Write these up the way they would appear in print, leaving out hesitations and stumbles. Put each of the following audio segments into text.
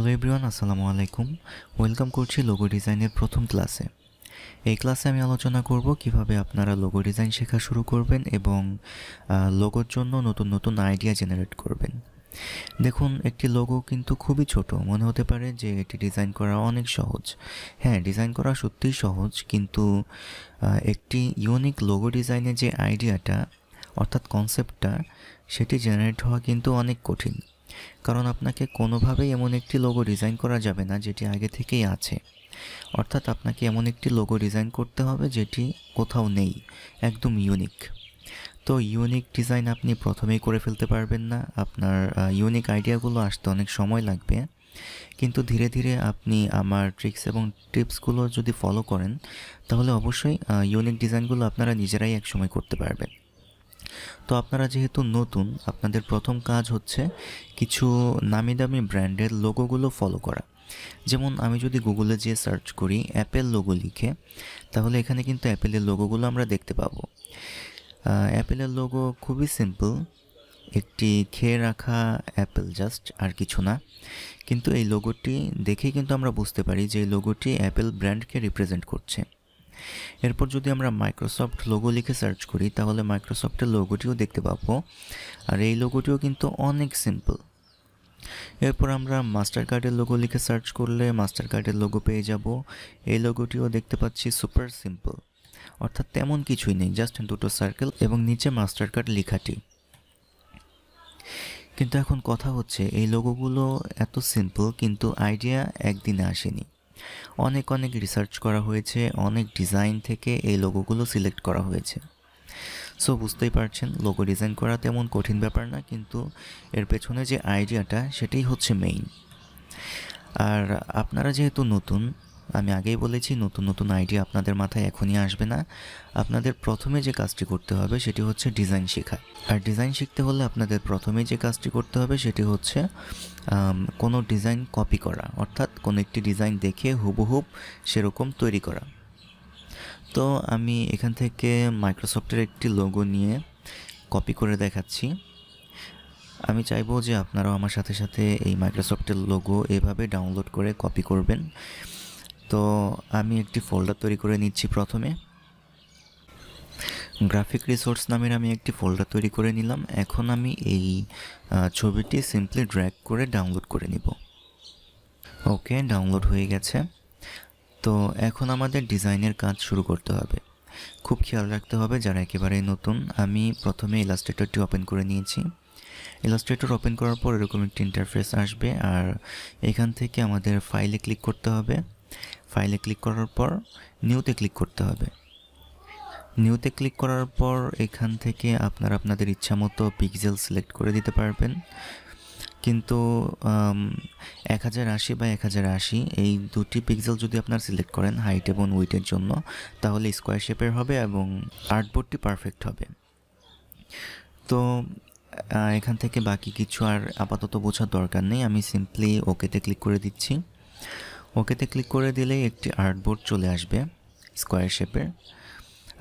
Hello everyone, আসসালামু আলাইকুম। Welcome করছি লোগো ডিজাইনের প্রথম ক্লাসে। এই ক্লাসে আমি আলোচনা করব কিভাবে আপনারা লোগো ডিজাইন শেখা শুরু করবেন এবং লোগোর জন্য নতুন নতুন আইডিয়া জেনারেট করবেন। দেখুন, একটি লোগো কিন্তু খুবই ছোট মনে হতে পারে যে এটি ডিজাইন করা অনেক সহজ। হ্যাঁ, ডিজাইন করা সত্যিই সহজ, কিন্তু একটি ইউনিক লোগো ডিজাইনের যে আইডিয়াটা অর্থাৎ কনসেপ্টটা সেটি জেনারেট হওয়া কিন্তু অনেক কঠিন। কারণ আপনাকে কোনোভাবেই এমন একটি লোগো ডিজাইন করা যাবে না যেটি আগে থেকেই আছে। অর্থাৎ আপনাকে এমন একটি লোগো ডিজাইন করতে হবে যেটি কোথাও নেই, একদম ইউনিক। তো ইউনিক ডিজাইন আপনি প্রথমেই করে ফেলতে পারবেন না, আপনার ইউনিক আইডিয়াগুলো আসতে অনেক সময় লাগবে। কিন্তু ধীরে ধীরে আপনি আমার ট্রিক্স এবং টিপসগুলো যদি ফলো করেন তাহলে অবশ্যই ইউনিক ডিজাইনগুলো আপনারা নিজেরাই একসময় করতে পারবেন। তো আপনারা যেহেতু নতুন, আপনাদের প্রথম কাজ হচ্ছে কিছু নামি দামি ব্র্যান্ডের লোগোগুলো ফলো করা। যেমন আমি যদি গুগলে যেয়ে সার্চ করি অ্যাপেল লোগো লিখে, তাহলে এখানে কিন্তু অ্যাপেলের লোগোগুলো আমরা দেখতে পাবো। অ্যাপেলের লোগো খুবই সিম্পল, একটি খেয়ে রাখা অ্যাপেল, জাস্ট, আর কিছু না। কিন্তু এই লোগোটি দেখেই কিন্তু আমরা বুঝতে পারি যে এই লোগোটি অ্যাপেল ব্র্যান্ডকে রিপ্রেজেন্ট করছে। এরপর যদি আমরা মাইক্রোসফট লোগো লিখে সার্চ করি তাহলে মাইক্রোসফটের লোগোটিও দেখতে পাবো, আর এই লোগোটিও কিন্তু অনেক সিম্পল। এরপর আমরা মাস্টার কার্ডের লোগো লিখে সার্চ করলে মাস্টার কার্ডের লোগো পেয়ে যাব। এই লোগোটিও দেখতে পাচ্ছি সুপার সিম্পল, অর্থাৎ তেমন কিছুই নেই, জাস্ট দুটো সার্কেল এবং নিচে মাস্টার কার্ড লেখাটি। কিন্তু এখন কথা হচ্ছে এই লোগোগুলো এত সিম্পল, কিন্তু আইডিয়া একদিনে আসেনি। অনেক অনেক রিসার্চ করা হয়েছে, অনেক ডিজাইন থেকে এই লোগোগুলো সিলেক্ট করা হয়েছে। সো বুঝতেই পারছেন, লোগো ডিজাইন করা তেমন কঠিন ব্যাপার না, কিন্তু এর পেছনে যে আইডিয়াটা সেটাই হচ্ছে মেইন। আর আপনারা যেহেতু নতুন, আমি আগেই বলেছি নতুন নতুন আইডিয়া আপনাদের মাথায় এখনই আসবে না। আপনাদের প্রথমে যে কাজটি করতে হবে সেটি হচ্ছে ডিজাইন শেখা। আর ডিজাইন শিখতে হলে আপনাদের প্রথমে যে কাজটি করতে হবে সেটি হচ্ছে কোনো ডিজাইন কপি করা, অর্থাৎ কোনো একটি ডিজাইন দেখে হুবহুব সেরকম তৈরি করা। তো আমি এখান থেকে মাইক্রোসফটের একটি লোগো নিয়ে কপি করে দেখাচ্ছি। আমি চাইবো যে আপনারাও আমার সাথে সাথে এই মাইক্রোসফটের লোগো এভাবে ডাউনলোড করে কপি করবেন। তো আমি একটি ফোল্ডার তৈরি করে নিচ্ছি। প্রথমে গ্রাফিক রিসোর্স নামের আমি একটি ফোল্ডার তৈরি করে নিলাম। এখন আমি এই ছবিটি সিম্পলি ড্র্যাগ করে ডাউনলোড করে নিব। ওকে, ডাউনলোড হয়ে গেছে। তো এখন আমাদের ডিজাইনের কাজ শুরু করতে হবে। খুব খেয়াল রাখতে হবে যারা একেবারেই নতুন। আমি প্রথমে ইলাস্ট্রেটরটি ওপেন করে নিয়েছি। ইলাস্ট্রেটর ওপেন করার পর এরকম একটি ইন্টারফেস আসবে, আর এখান থেকে আমাদের ফাইলে ক্লিক করতে হবে। ফাইলে ক্লিক করার পর নিউতে ক্লিক করতে হবে। নিউতে ক্লিক করার পর এখান থেকে আপনারা আপনাদের ইচ্ছা মতো পিক্সেল সিলেক্ট করে দিতে পারবেন। কিন্তু 1080 বা 1080 এই দুটি পিক্সেল যদি আপনারা সিলেক্ট করেন হাইট এবং উইডথের জন্য, তাহলে স্কোয়ার শেপের হবে এবং আর্টবোর্ডটি পারফেক্ট হবে। তো এখান থেকে বাকি কিছু আর আপাতত বোঝার দরকার নেই, আমি সিম্পলি ওকেতে ক্লিক করে দিচ্ছি। ওকেতে ক্লিক করে দিলেই একটি আর্টবোর্ড চলে আসবে স্কোয়ার শেপের।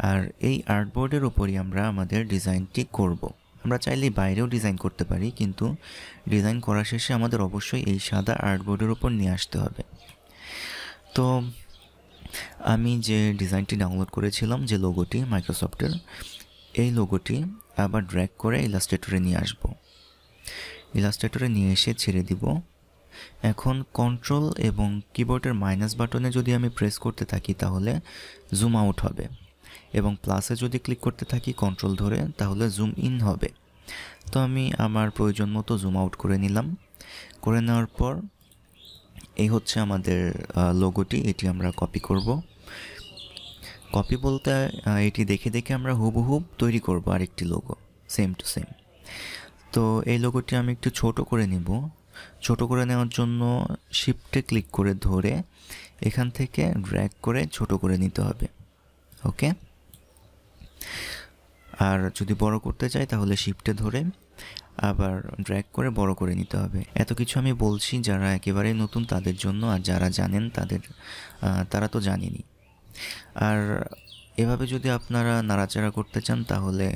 আর এই আর্টবোর্ডের উপরই আমরা আমাদের ডিজাইনটি করব। আমরা চাইলে বাইরেও ডিজাইন করতে পারি, কিন্তু ডিজাইন করা শেষে আমাদের অবশ্যই এই সাদা আর্টবোর্ডের উপর নিয়ে আসতে হবে। তো আমি যে ডিজাইনটি ডাউনলোড করেছিলাম, যে লোগোটি মাইক্রোসফটের, এই লোগোটি আবার ড্র্যাগ করে ইলাস্ট্রেটরে নিয়ে আসব। ইলাস্ট্রেটরে নিয়ে এসে ছেড়ে দিব। এখন কন্ট্রোল এবং কিবোর্ডের মাইনাস বাটনে যদি আমি প্রেস করতে থাকি তাহলে জুম আউট হবে, এবং প্লাসে যদি ক্লিক করতে থাকি কন্ট্রোল ধরে তাহলে জুম ইন হবে। তো আমি আমার প্রয়োজন মতো জুম আউট করে নিলাম। করে নেওয়ার পর এই হচ্ছে আমাদের লোগোটি, এটি আমরা কপি করব। কপি বলতে এটি দেখে দেখে আমরা হুবহুব তৈরি করব আরেকটি লোগো, সেম টু সেম। তো এই লোগোটি আমি একটু ছোট করে নিব। ছোট করে নেওয়ার জন্য শিফটে ক্লিক করে ধরে এখান থেকে ড্র্যাগ করে ছোট করে নিতে হবে। ওকে, আর যদি বড় করতে চাই তাহলে শিফটে ধরে আবার ড্র্যাগ করে বড় করে নিতে হবে। এত কিছু আমি বলছি যারা একেবারেই নতুন তাদের জন্য, আর যারা জানেন তারা তো জানেনই। আর এভাবে যদি আপনারা নাড়াচাড়া করতে চান তাহলে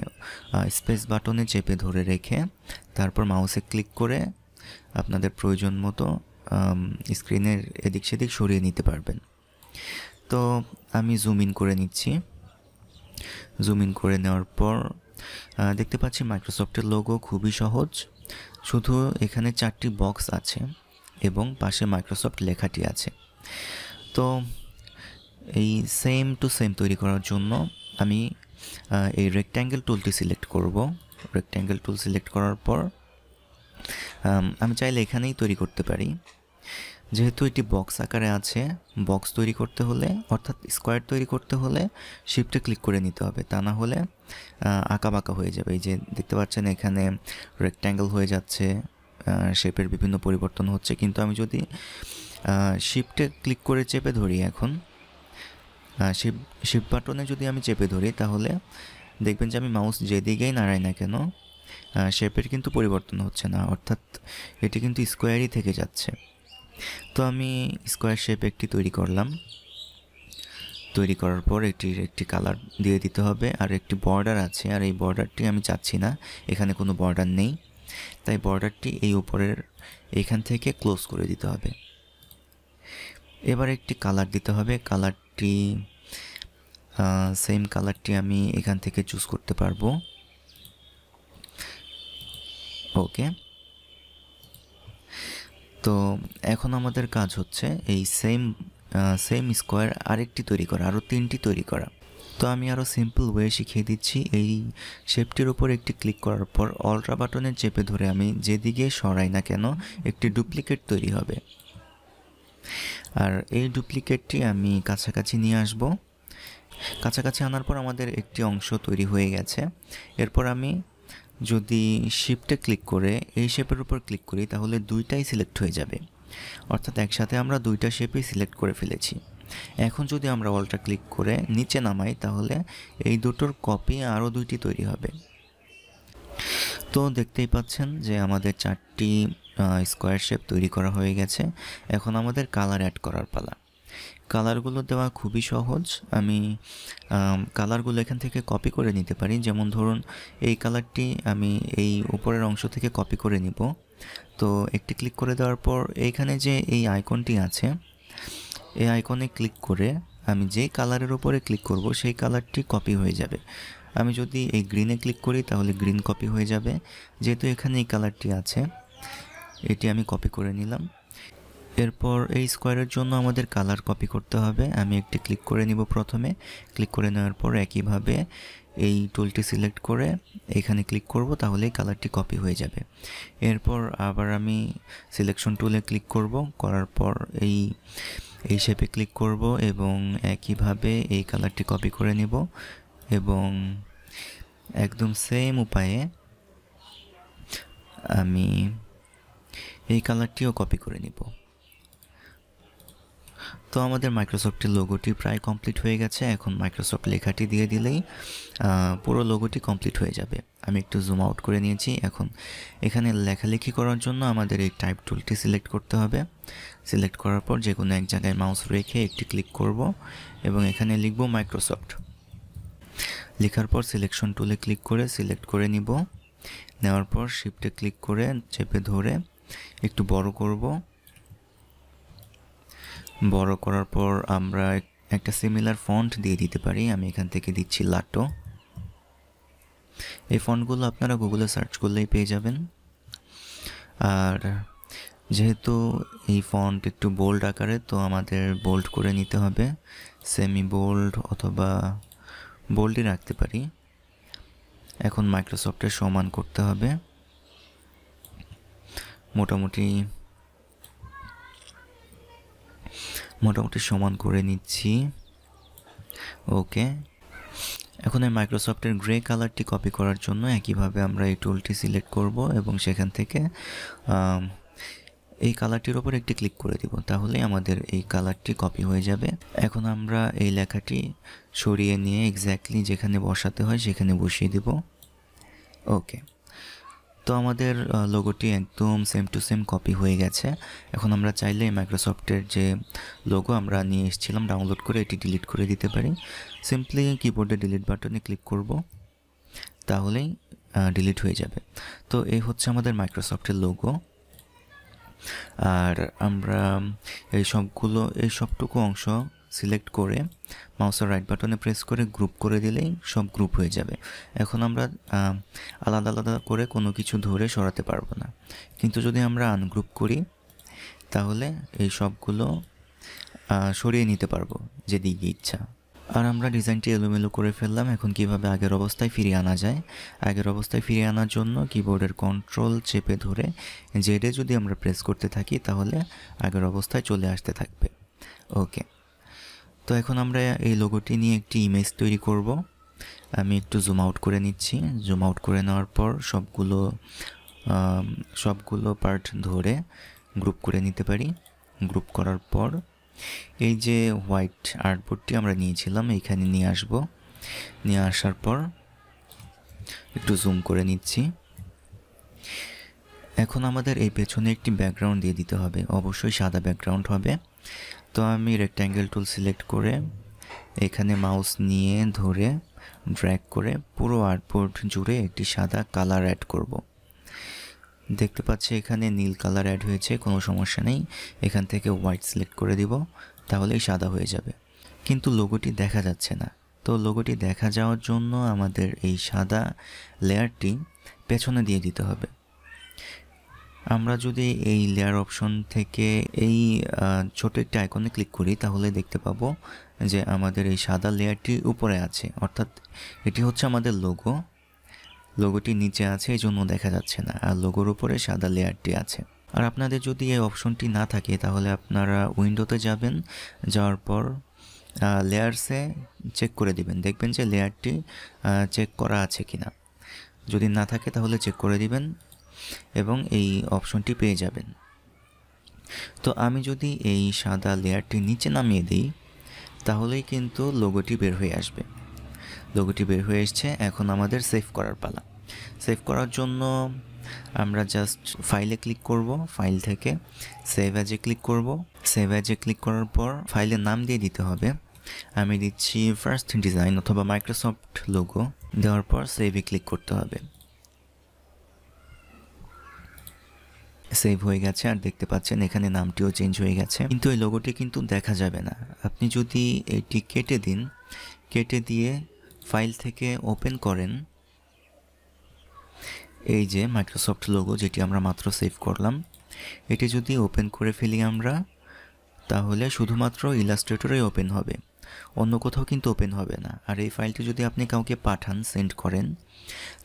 স্পেস বাটনে চেপে ধরে রেখে তারপর মাউসে ক্লিক করে আপনাদের প্রয়োজন মতো স্ক্রিনের এদিক সেদিক সরিয়ে নিতে পারবেন। তো আমি জুম ইন করে নিচ্ছি। জুম ইন করে নেওয়ার পর দেখতে পাচ্ছি মাইক্রোসফটের লোগো খুবই সহজ। শুধু এখানে 4টি বক্স আছে এবং পাশে মাইক্রোসফট লেখাটি আছে। তো এই সেম টু সেম তৈরি করার জন্য আমি এই রেক্ট্যাঙ্গেল টুলটি সিলেক্ট করব। রেক্ট্যাঙ্গেল টুল সিলেক্ট করার পর আমি চাইলে এখানেই তৈরি করতে পারি। যেহেতু এটি বক্স আকারে আছে, বক্স তৈরি করতে হলে অর্থাৎ স্কোয়ার তৈরি করতে হলে শিফটে ক্লিক করে নিতে হবে, তা না হলে আঁকাবাঁকা হয়ে যাবে। এই যে দেখতে পাচ্ছেন এখানে রেক্ট্যাঙ্গেল হয়ে যাচ্ছে, শেপের বিভিন্ন পরিবর্তন হচ্ছে। কিন্তু আমি যদি শিফটে ক্লিক করে চেপে ধরি, এখন শিফট বাটনে যদি আমি চেপে ধরি, তাহলে দেখবেন যে আমি মাউস যেদিকেই নাড়াই না কেন শেপের কিন্তু পরিবর্তন হচ্ছে না, অর্থাৎ এটি কিন্তু স্কোয়ারই থেকে যাচ্ছে। তো আমি স্কোয়ার শেপ একটি তৈরি করলাম। তৈরি করার পর এটির একটি কালার দিয়ে দিতে হবে, আর একটি বর্ডার আছে, আর এই বর্ডারটি আমি চাচ্ছি না, এখানে কোনো বর্ডার নেই, তাই বর্ডারটি এই উপরের এখান থেকে ক্লোজ করে দিতে হবে। এবার একটি কালার দিতে হবে। কালারটি সেম কালারটি আমি এখান থেকে চুজ করতে পারবো। ওকে, তো এখন আমাদের কাজ হচ্ছে এই সেম স্কোয়ার আরেকটি তৈরি করা, আরও 3টি তৈরি করা। তো আমি আরও সিম্পল ওয়ে শিখিয়ে দিচ্ছি। এই শেপটির উপর একটি ক্লিক করার পর অল্ট্রা বাটনে চেপে ধরে আমি যেদিকে সরাই না কেন একটি ডুপ্লিকেট তৈরি হবে, আর এই ডুপ্লিকেটটি আমি কাছাকাছি নিয়ে আসব। কাছাকাছি আনার পর আমাদের একটি অংশ তৈরি হয়ে গেছে। এরপর আমি যদি শিফটে ক্লিক করে এই শেপের উপর ক্লিক করি, তাহলে দুইটাই সিলেক্ট হয়ে যাবে, অর্থাৎ একসাথে আমরা দুইটা শেপই সিলেক্ট করে ফেলেছি। এখন যদি আমরা অল্ট্রা ক্লিক করে নিচে নামাই, তাহলে এই দুটোর কপি আরও 2টি তৈরি হবে। তো দেখতেই পাচ্ছেন যে আমাদের 4টি স্কোয়ার শেপ তৈরি করা হয়ে গেছে। এখন আমাদের কালার অ্যাড করার পালা। কালারগুলো দেওয়া খুবই সহজ। আমি কালারগুলো এখান থেকে কপি করে নিতে পারি। যেমন ধরুন এই কালারটি আমি এই উপরের অংশ থেকে কপি করে নিব। তো একটি ক্লিক করে দেওয়ার পর এইখানে যে এই আইকনটি আছে, এই আইকনে ক্লিক করে আমি যেই কালারের উপরে ক্লিক করব সেই কালারটি কপি হয়ে যাবে। আমি যদি এই গ্রিনে ক্লিক করি, তাহলে গ্রিন কপি হয়ে যাবে। যেহেতু এখানে এই কালারটি আছে, এটি আমি কপি করে নিলাম। এরপর এই স্কোয়ারের জন্য আমাদের কালার কপি করতে হবে। আমি একটি ক্লিক করে নিব। প্রথমে ক্লিক করে নেওয়ার পর একইভাবে এই টুলটি সিলেক্ট করে এখানে ক্লিক করব, তাহলে এই কালারটি কপি হয়ে যাবে। এরপর আবার আমি সিলেকশন টুলে ক্লিক করব, করার পর এই শেপে ক্লিক করব এবং একইভাবে এই কালারটি কপি করে নেব এবং একদম সেম উপায়ে আমি এই কালারটিও কপি করে নিব। তো আমাদের মাইক্রোসফটের লোগোটি প্রায় কমপ্লিট হয়ে গেছে। এখন মাইক্রোসফট লেখাটি দিয়ে দিলেই পুরো লোগোটি কমপ্লিট হয়ে যাবে। আমি একটু জুম আউট করে নিয়েছি। এখন এখানে লেখালেখি করার জন্য আমাদের এই টাইপ টুলটি সিলেক্ট করতে হবে। সিলেক্ট করার পর যে কোনো এক জায়গায় মাউস রেখে একটি ক্লিক করব এবং এখানে লিখব মাইক্রোসফট। লেখার পর সিলেকশন টুলে ক্লিক করে সিলেক্ট করে নিব। নেওয়ার পর শিফটে ক্লিক করে চেপে ধরে একটু বড় করব। বড় করার পর আমরা একটা সিমিলার ফন্ট দিয়ে দিতে পারি। আমি এখান থেকে দিচ্ছি লাটো। এই ফন্টগুলো আপনারা গুগলে সার্চ করলেই পেয়ে যাবেন। আর যেহেতু এই ফন্ট একটু বোল্ড আকারে, তো আমাদের বোল্ড করে নিতে হবে। সেমি বোল্ড অথবা বোল্ডই রাখতে পারি। এখন মাইক্রোসফটের সমান করতে হবে, মোটামুটি সমান করে নিচ্ছি। ওকে, এখন এই মাইক্রোসফটের গ্রে কালারটি কপি করার জন্য একইভাবে আমরা এই টুলটি সিলেক্ট করব এবং সেখান থেকে এই কালারটির ওপর একটি ক্লিক করে দিব, তাহলেই আমাদের এই কালারটি কপি হয়ে যাবে। এখন আমরা এই লেখাটি সরিয়ে নিয়ে এক্স্যাক্টলি যেখানে বসাতে হয় সেখানে বসিয়ে দিব। ওকে, তো আমাদের লোগোটি একদম সেম টু সেম কপি হয়ে গেছে। এখন আমরা চাইলে মাইক্রোসফটের যে লোগো আমরা নিয়ে এসেছিলাম ডাউনলোড করে, এটি ডিলিট করে দিতে পারি। সিম্পলি কিবোর্ডে ডিলিট বাটনে ক্লিক করব, তাহলেই ডিলিট হয়ে যাবে। তো এই হচ্ছে আমাদের মাইক্রোসফটের লোগো। আর আমরা এই সবটুকু অংশ সিলেক্ট করে মাউসের রাইট বাটনে প্রেস করে গ্রুপ করে দিলেই সব গ্রুপ হয়ে যাবে। এখন আমরা আলাদা আলাদা করে কোনো কিছু ধরে সরাতে পারবো না, কিন্তু যদি আমরা আনগ্রুপ করি তাহলে এই সবগুলো সরিয়ে নিতে পারবো যেদিকে ইচ্ছা। আর আমরা ডিজাইনটি এলোমেলো করে ফেললাম। এখন কিভাবে আগের অবস্থায় ফিরিয়ে আনা যায়? আগের অবস্থায় ফিরিয়ে আনার জন্য কিবোর্ডের কন্ট্রোল চেপে ধরে জেডে যদি আমরা প্রেস করতে থাকি তাহলে আগের অবস্থায় চলে আসতে থাকবে। ওকে, তো এখন আমরা এই লোগোটি নিয়ে একটি ইমেজ তৈরি করব। আমি একটু জুম আউট করে নিচ্ছি। জুম আউট করে নেওয়ার পর সবগুলো পার্ট ধরে গ্রুপ করে নিতে পারি। গ্রুপ করার পর এই যে হোয়াইট আর্টবোর্ডটি আমরা নিয়েছিলাম এইখানে নিয়ে আসব। নিয়ে আসার পর একটু জুম করে নিচ্ছি। এখন আমাদের এই পেছনে একটি ব্যাকগ্রাউন্ড দিয়ে দিতে হবে, অবশ্যই সাদা ব্যাকগ্রাউন্ড হবে। তো আমি রেক্ট্যাঙ্গেল টুল সিলেক্ট করে এখানে মাউস নিয়ে ধরে ড্র্যাগ করে পুরো আর্টবোর্ড জুড়ে একটি সাদা কালার অ্যাড করব। দেখতে পাচ্ছি এখানে নীল কালার অ্যাড হয়েছে, কোনো সমস্যা নেই। এখান থেকে হোয়াইট সিলেক্ট করে দিব, তাহলেই সাদা হয়ে যাবে। কিন্তু লোগোটি দেখা যাচ্ছে না। তো লোগোটি দেখা যাওয়ার জন্য আমাদের এই সাদা লেয়ারটি পেছনে দিয়ে দিতে হবে। আমরা যদি এই লেয়ার অপশন থেকে এই ছোট একটি আইকনে ক্লিক করি তাহলে দেখতে পাবো যে আমাদের এই সাদা লেয়ারটি উপরে আছে, অর্থাৎ এটি হচ্ছে আমাদের লোগো। লোগোটি নিচে আছে, এই জন্য দেখা যাচ্ছে না, আর লোগোর উপরে সাদা লেয়ারটি আছে। আর আপনাদের যদি এই অপশনটি না থাকে তাহলে আপনারা উইন্ডোতে যাবেন, যাওয়ার পর লেয়ারসে চেক করে দিবেন, দেখবেন যে লেয়ারটি চেক করা আছে কিনা। যদি না থাকে তাহলে চেক করে দিবেন এবং এই অপশনটি পেয়ে যাবেন। তো আমি যদি এই সাদা লেয়ারটি নিচে নামিয়ে দিই তাহলেই কিন্তু লোগোটি বের হয়ে আসবে। লোগোটি বের হয়ে এসছে। এখন আমাদের সেভ করার পালা। সেভ করার জন্য আমরা জাস্ট ফাইলে ক্লিক করব, ফাইল থেকে সেভ অ্যাজে ক্লিক করব। সেভ অ্যাজে ক্লিক করার পর ফাইলের নাম দিয়ে দিতে হবে। আমি দিচ্ছি ফার্স্ট ডিজাইন অথবা মাইক্রোসফট লোগো। দেওয়ার পর সেভে ক্লিক করতে হবে। সেভ হয়ে গেছে, আর দেখতে পাচ্ছেন এখানে নামটিও চেঞ্জ হয়ে গেছে, কিন্তু এই লোগোটি কিন্তু দেখা যাবে না। আপনি যদি এটি কেটে দিন, কেটে দিয়ে ফাইল থেকে ওপেন করেন, এই যে মাইক্রোসফট লোগো যেটি আমরা মাত্র সেভ করলাম, এটি যদি ওপেন করে ফেলি আমরা, তাহলে শুধুমাত্র ইলাস্ট্রেটরেই ওপেন হবে, অন্য কোথাও কিন্তু ওপেন হবে না। আর এই ফাইলটি যদি আপনি কাউকে পাঠান, সেন্ড করেন,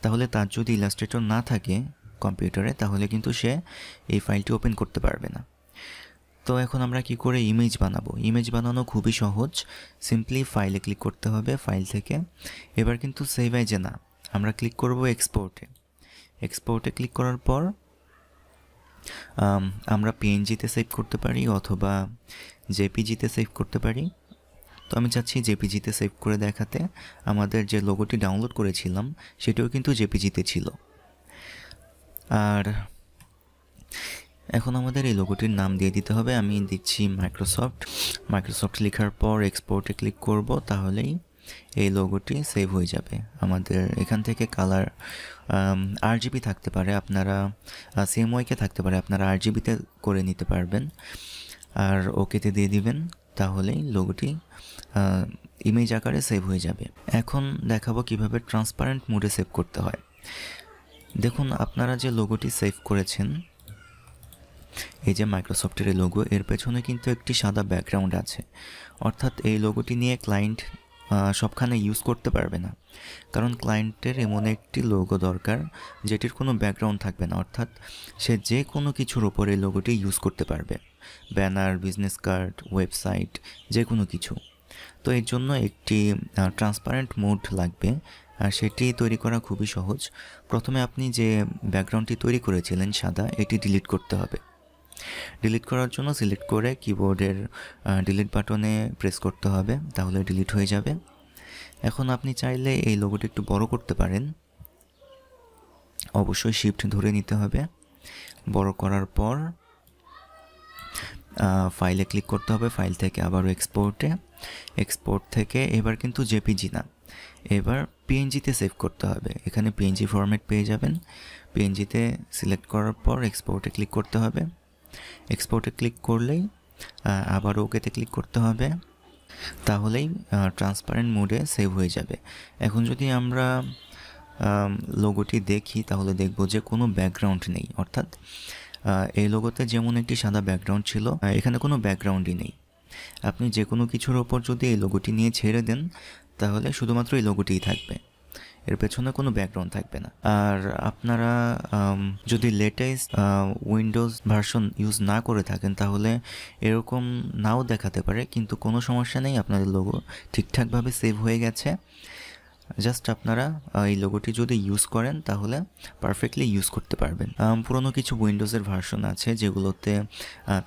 তাহলে তার যদি ইলাস্ট্রেটর না থাকে কম্পিউটারে তাহলে কিন্তু সে এই ফাইলটি ওপেন করতে পারবে না। তো এখন আমরা কি করে ইমেজ বানাবো? ইমেজ বানানো খুবই সহজ। সিম্পলি ফাইলে ক্লিক করতে হবে, ফাইল থেকে এবার কিন্তু সেভ অ্যাজে না, আমরা ক্লিক করব এক্সপোর্টে। এক্সপোর্টে ক্লিক করার পর আমরা পিএনজিতে সেভ করতে পারি অথবা জেপিজিতে সেভ করতে পারি। তো আমি চাচ্ছি জেপিজিতে সেভ করে দেখাতে। আমাদের যে লোগোটি ডাউনলোড করেছিলাম সেটাও কিন্তু জেপিজিতে ছিল। আর এখন আমাদের এই লোগোটির নাম দিয়ে দিতে হবে। আমি দিচ্ছি মাইক্রোসফট লেখার পর এক্সপোর্টে ক্লিক করব, তাহলেই এই লোগোটি সেভ হয়ে যাবে। আমাদের এখান থেকে কালার আরজিবি থাকতে পারে, আপনারা সিএমওয়াইকে থাকতে পারে, আপনারা আরজিবিতে করে নিতে পারবেন। আর ওকেতে দিয়ে দিবেন, তাহলেই লোগোটি ইমেজ আকারে সেভ হয়ে যাবে। এখন দেখাবো কিভাবে ট্রান্সপারেন্ট মোডে সেভ করতে হয়। দেখুন, আপনারা যে লোগোটি সেভ করেছেন, এই যে মাইক্রোসফটের এই লোগো, এর পেছনে কিন্তু একটি সাদা ব্যাকগ্রাউন্ড আছে, অর্থাৎ এই লোগোটি নিয়ে ক্লায়েন্ট সবখানে ইউজ করতে পারবে না, কারণ ক্লায়েন্টের এমন একটি লোগো দরকার যেটির কোনো ব্যাকগ্রাউন্ড থাকবে না, অর্থাৎ সে যে কোনো কিছুর ওপর এই লোগোটি ইউজ করতে পারবে, ব্যানার, বিজনেস কার্ড, ওয়েবসাইট, যে কোনো কিছু। তো এর জন্য একটি ট্রান্সপারেন্ট মোড লাগবে, আর সেটি তৈরি করা খুবই সহজ। প্রথমে আপনি যে ব্যাকগ্রাউন্ডটি তৈরি করেছিলেন সাদা, এটি ডিলিট করতে হবে। ডিলিট করার জন্য সিলেক্ট করে কিবোর্ডের ডিলিট বাটনে প্রেস করতে হবে, তাহলে ডিলিট হয়ে যাবে। এখন আপনি চাইলে এই লোগোটি একটু বড় করতে পারেন, অবশ্যই শিফট ধরে নিতে হবে। বড় করার পর ফাইলে ক্লিক করতে হবে, ফাইল থেকে আবারও এক্সপোর্ট থেকে এবার কিন্তু জেপিজি না, এবার পিএনজিতে সেভ করতে হবে। এখানে পিএনজি ফরম্যাট পেয়ে যাবেন। পিএনজিতে সিলেক্ট করার পর এক্সপোর্টে ক্লিক করতে হবে, এক্সপোর্টে ক্লিক করলেই আবার ওকেতে ক্লিক করতে হবে, তাহলেই ট্রান্সপারেন্ট মোডে সেভ হয়ে যাবে। এখন যদি আমরা লোগোটি দেখি তাহলে দেখব যে কোনো ব্যাকগ্রাউন্ড নেই, অর্থাৎ এই লোগোতে যেমন একটি সাদা ব্যাকগ্রাউন্ড ছিল, এখানে কোনো ব্যাকগ্রাউন্ডই নেই। আপনি যে কোনো কিছুর ওপর যদি এই লোগোটি নিয়ে ছেড়ে দেন তাহলে শুধুমাত্র এই লোগোটিই থাকবে, এর পেছনে কোনো ব্যাকগ্রাউন্ড থাকবে না। আর আপনারা যদি লেটেস্ট উইন্ডোজ ভার্সন ইউজ না করে থাকেন তাহলে এরকম নাও দেখাতে পারে, কিন্তু কোনো সমস্যা নেই, আপনাদের লোগো ঠিকঠাকভাবে সেভ হয়ে গেছে। জাস্ট আপনারা এই লোগোটি যদি ইউজ করেন তাহলে পারফেক্টলি ইউজ করতে পারবেন। পুরনো কিছু উইন্ডোজের ভার্সন আছে যেগুলোতে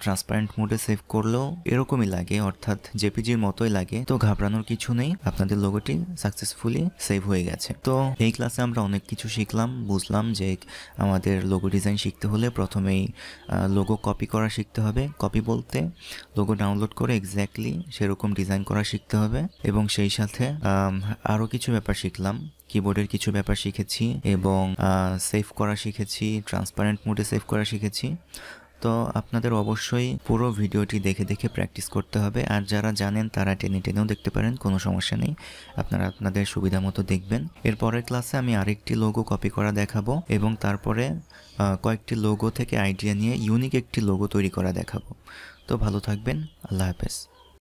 ট্রান্সপারেন্ট মোডে সেভ করলেও এরকমই লাগে, অর্থাৎ জেপিজির মতোই লাগে। তো ঘাবড়ানোর কিছু নেই, আপনাদের লোগোটি সাকসেসফুলি সেভ হয়ে গেছে। তো এই ক্লাসে আমরা অনেক কিছু শিখলাম, বুঝলাম যে আমাদের লোগো ডিজাইন শিখতে হলে প্রথমেই লোগো কপি করা শিখতে হবে। কপি বলতে লোগো ডাউনলোড করে এক্স্যাক্টলি সেরকম ডিজাইন করা শিখতে হবে, এবং সেই সাথে আরও কিছু ব্যাপার শিখলাম, কিবোর্ডের কিছু ব্যাপার শিখেছি এবং সেভ করা শিখেছি, ট্রান্সপারেন্ট মোডে সেভ করা শিখেছি। তো আপনাদের অবশ্যই পুরো ভিডিওটি দেখে দেখে প্র্যাকটিস করতে হবে, আর যারা জানেন তারা টেনে টেনেও দেখতে পারেন, কোনো সমস্যা নেই, আপনারা আপনাদের সুবিধা মতো দেখবেন। এর পরের ক্লাসে আমি আরেকটি লোগো কপি করা দেখাবো এবং তারপরে কয়েকটি লোগো থেকে আইডিয়া নিয়ে ইউনিক একটি লোগো তৈরি করা দেখাবো। তো ভালো থাকবেন, আল্লাহ হাফেজ।